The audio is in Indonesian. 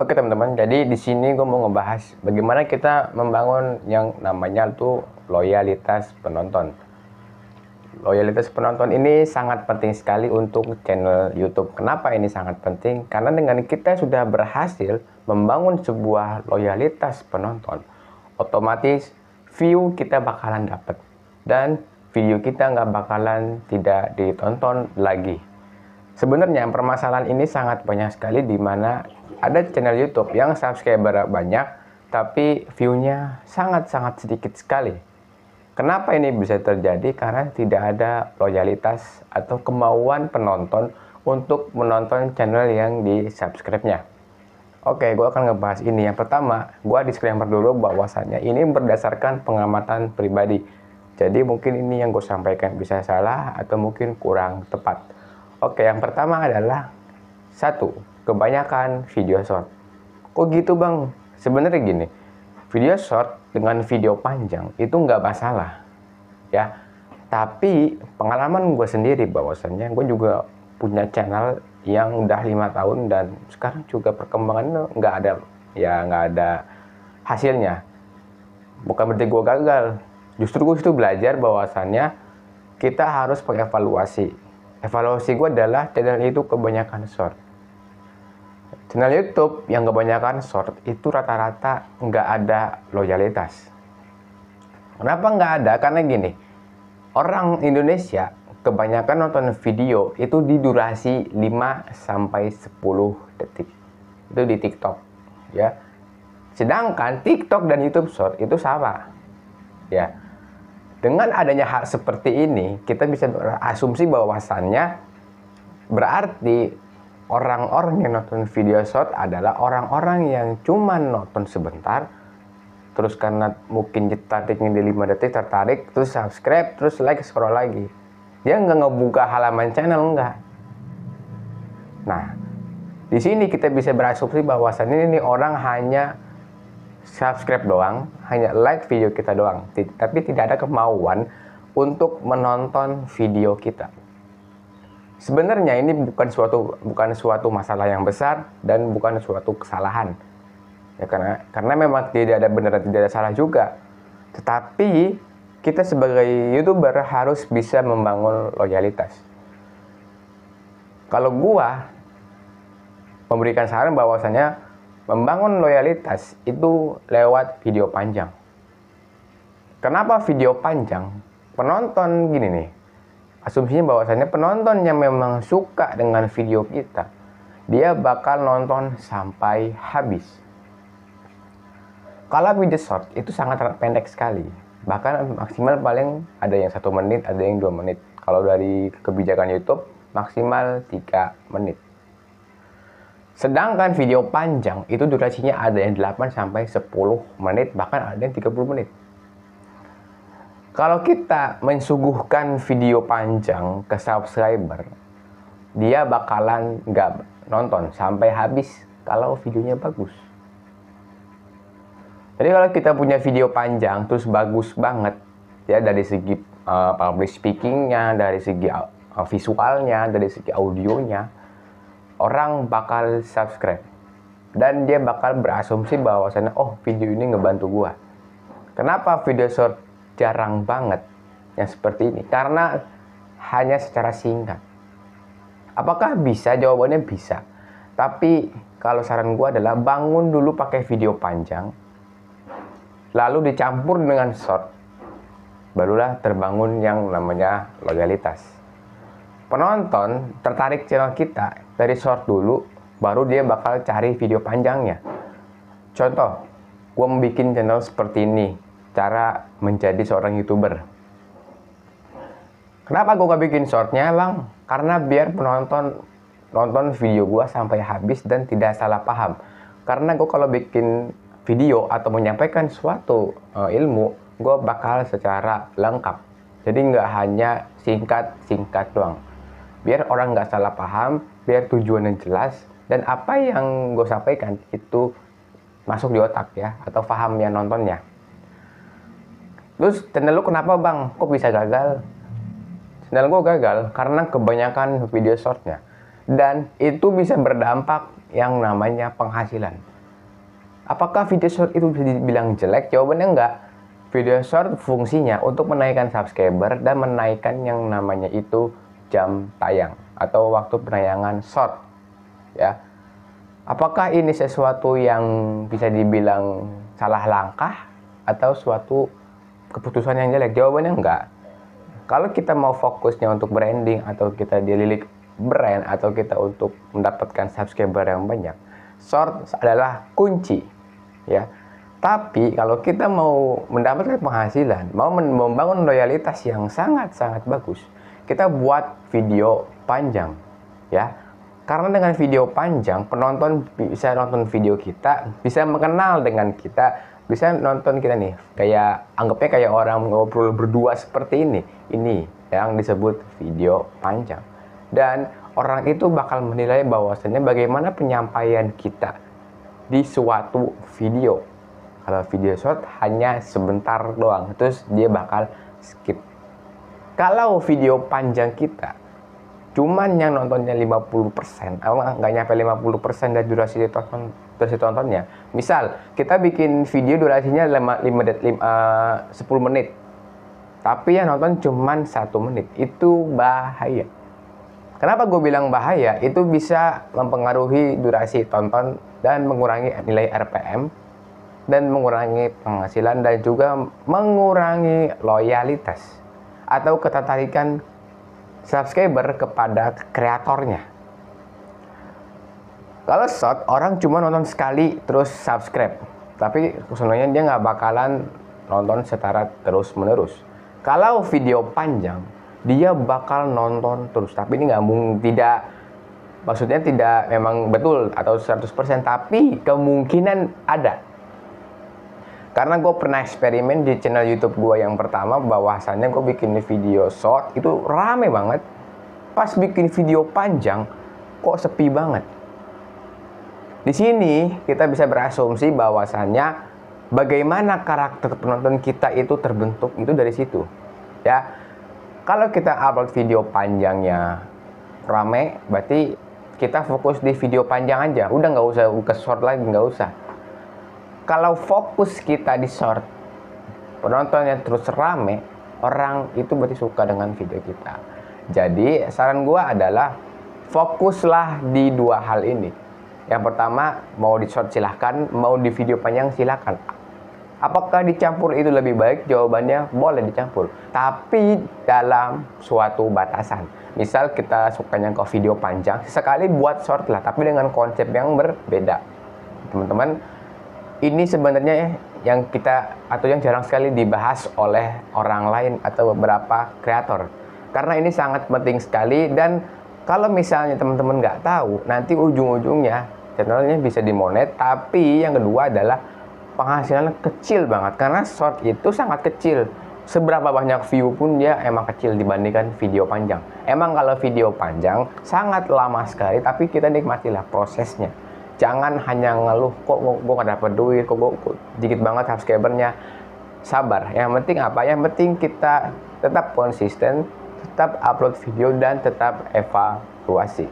Oke teman-teman, jadi di sini gue mau ngebahas bagaimana kita membangun yang namanya tuh loyalitas penonton. Loyalitas penonton ini sangat penting sekali untuk channel YouTube. Kenapa ini sangat penting? Karena dengan kita sudah berhasil membangun sebuah loyalitas penonton, otomatis view kita bakalan dapat dan video kita nggak bakalan tidak ditonton lagi. Sebenarnya permasalahan ini sangat banyak sekali, di mana ada channel YouTube yang subscriber banyak tapi view-nya sangat-sangat sedikit sekali. Kenapa ini bisa terjadi? Karena tidak ada loyalitas atau kemauan penonton untuk menonton channel yang di-subscribe-nya. Oke, gue akan ngebahas ini. Yang pertama, gue disclaimer dulu bahwasannya ini berdasarkan pengamatan pribadi. Jadi mungkin ini yang gue sampaikan bisa salah atau mungkin kurang tepat. Oke, yang pertama adalah satu, kebanyakan video short. Kok gitu bang? Sebenarnya gini, video short dengan video panjang itu nggak masalah, ya. Tapi pengalaman gue sendiri bahwasannya gue juga punya channel yang udah 5 tahun dan sekarang juga perkembangannya nggak ada hasilnya. Bukan berarti gue gagal. Justru gue itu belajar bahwasannya kita harus mengevaluasi. Evaluasi gue adalah channel itu kebanyakan short. Channel YouTube yang kebanyakan short itu rata-rata nggak ada loyalitas. Kenapa nggak ada? Karena gini, orang Indonesia kebanyakan nonton video itu di durasi 5-10 detik. Itu di TikTok, ya. Sedangkan TikTok dan YouTube Short itu sama, ya. Dengan adanya hal seperti ini, kita bisa berasumsi bahwasannya berarti orang-orang yang nonton video short adalah orang-orang yang cuma nonton sebentar, terus karena mungkin tertariknya di 5 detik tertarik, terus subscribe, terus like, scroll lagi. Dia nggak ngebuka halaman channel, enggak. Nah, di sini kita bisa berasumsi bahwasannya ini orang hanya subscribe doang, hanya like video kita doang, tapi tidak ada kemauan untuk menonton video kita. Sebenarnya ini bukan suatu masalah yang besar dan bukan suatu kesalahan, ya, karena memang tidak ada benar dan tidak ada salah juga. Tetapi kita sebagai YouTuber harus bisa membangun loyalitas. Kalau gua memberikan saran bahwasanya membangun loyalitas itu lewat video panjang. Kenapa video panjang? Penonton gini nih, asumsinya bahwasannya penonton yang memang suka dengan video kita, dia bakal nonton sampai habis. Kalau video short itu sangat pendek sekali, bahkan maksimal paling ada yang 1 menit, ada yang 2 menit. Kalau dari kebijakan YouTube maksimal 3 menit. Sedangkan video panjang itu durasinya ada yang 8-10 menit, bahkan ada yang 30 menit. Kalau kita mensuguhkan video panjang ke subscriber, dia bakalan nggak nonton sampai habis kalau videonya bagus. Jadi kalau kita punya video panjang terus bagus banget, ya, dari segi public speakingnya, dari segi visualnya, dari segi audionya, orang bakal subscribe dan dia bakal berasumsi bahwasannya, oh, video ini ngebantu gua. Kenapa video short jarang banget yang seperti ini? Karena hanya secara singkat. Apakah bisa? Jawabannya bisa. Tapi kalau saran gua adalah bangun dulu pakai video panjang, lalu dicampur dengan short, barulah terbangun yang namanya loyalitas. Penonton tertarik channel kita dari short dulu, baru dia bakal cari video panjangnya. Contoh, gue bikin channel seperti ini, cara menjadi seorang YouTuber. Kenapa gue gak bikin shortnya bang? Karena biar penonton nonton video gue sampai habis dan tidak salah paham. Karena gue kalau bikin video atau menyampaikan suatu ilmu, gue bakal secara lengkap. Jadi nggak hanya singkat-singkat doang. Biar orang nggak salah paham, biar tujuannya jelas, dan apa yang gue sampaikan itu masuk di otak, ya, atau paham yang nontonnya. Terus channel lu kenapa bang? Kok bisa gagal? Channel gue gagal karena kebanyakan video shortnya. Dan itu bisa berdampak yang namanya penghasilan. Apakah video short itu bisa dibilang jelek? Jawabannya enggak. Video short fungsinya untuk menaikkan subscriber dan menaikkan yang namanya itu jam tayang atau waktu penayangan short, ya. Apakah ini sesuatu yang bisa dibilang salah langkah atau suatu keputusan yang jelek? Jawabannya enggak. Kalau kita mau fokusnya untuk branding atau kita dililik brand atau kita untuk mendapatkan subscriber yang banyak, short adalah kunci, ya. Tapi kalau kita mau mendapatkan penghasilan, mau membangun loyalitas yang sangat-sangat bagus, kita buat video panjang, ya. Karena dengan video panjang, penonton bisa nonton video kita, bisa mengenal dengan kita, bisa nonton kita nih, kayak anggapnya kayak orang ngobrol berdua seperti ini. Ini yang disebut video panjang. Dan orang itu bakal menilai bahwasannya bagaimana penyampaian kita di suatu video. Kalau video short hanya sebentar doang, terus dia bakal skip. Kalau video panjang kita cuman yang nontonnya 50%, nggak nyampe 50% dari durasi tontonnya. Misal kita bikin video durasinya 10 menit, tapi yang nonton cuman 1 menit, itu bahaya. Kenapa gue bilang bahaya? Itu bisa mempengaruhi durasi tonton dan mengurangi nilai RPM dan mengurangi penghasilan dan juga mengurangi loyalitas atau ketertarikan subscriber kepada kreatornya. Kalau short, orang cuma nonton sekali terus subscribe, tapi sebenarnya dia nggak bakalan nonton secara terus menerus. Kalau video panjang, dia bakal nonton terus, tapi ini maksudnya tidak memang betul atau 100%, tapi kemungkinan ada. Karena gue pernah eksperimen di channel YouTube gue yang pertama, bahwasannya gue bikin video short itu rame banget. Pas bikin video panjang, kok sepi banget. Di sini kita bisa berasumsi bahwasannya bagaimana karakter penonton kita itu terbentuk itu dari situ, ya. Kalau kita upload video panjangnya rame, berarti kita fokus di video panjang aja. Udah nggak usah ke short lagi, nggak usah. Kalau fokus kita di short, penontonnya terus rame, orang itu berarti suka dengan video kita. Jadi saran gue adalah fokuslah di dua hal ini. Yang pertama, mau di short silahkan, mau di video panjang silahkan. Apakah dicampur itu lebih baik? Jawabannya boleh dicampur, tapi dalam suatu batasan. Misal kita sukanya ke video panjang, sekali buat short lah, tapi dengan konsep yang berbeda. Teman-teman, ini sebenarnya yang jarang sekali dibahas oleh orang lain atau beberapa kreator. Karena ini sangat penting sekali, dan kalau misalnya teman-teman nggak tahu, nanti ujung-ujungnya channelnya bisa dimonet. Tapi yang kedua adalah penghasilannya kecil banget, karena short itu sangat kecil. Seberapa banyak view pun dia emang kecil dibandingkan video panjang. Emang kalau video panjang sangat lama sekali, tapi kita nikmatilah prosesnya. Jangan hanya ngeluh, kok gue gak dapet duit, kok dikit banget subscribernya. Sabar, yang penting apa? Yang penting kita tetap konsisten, tetap upload video, dan tetap evaluasi.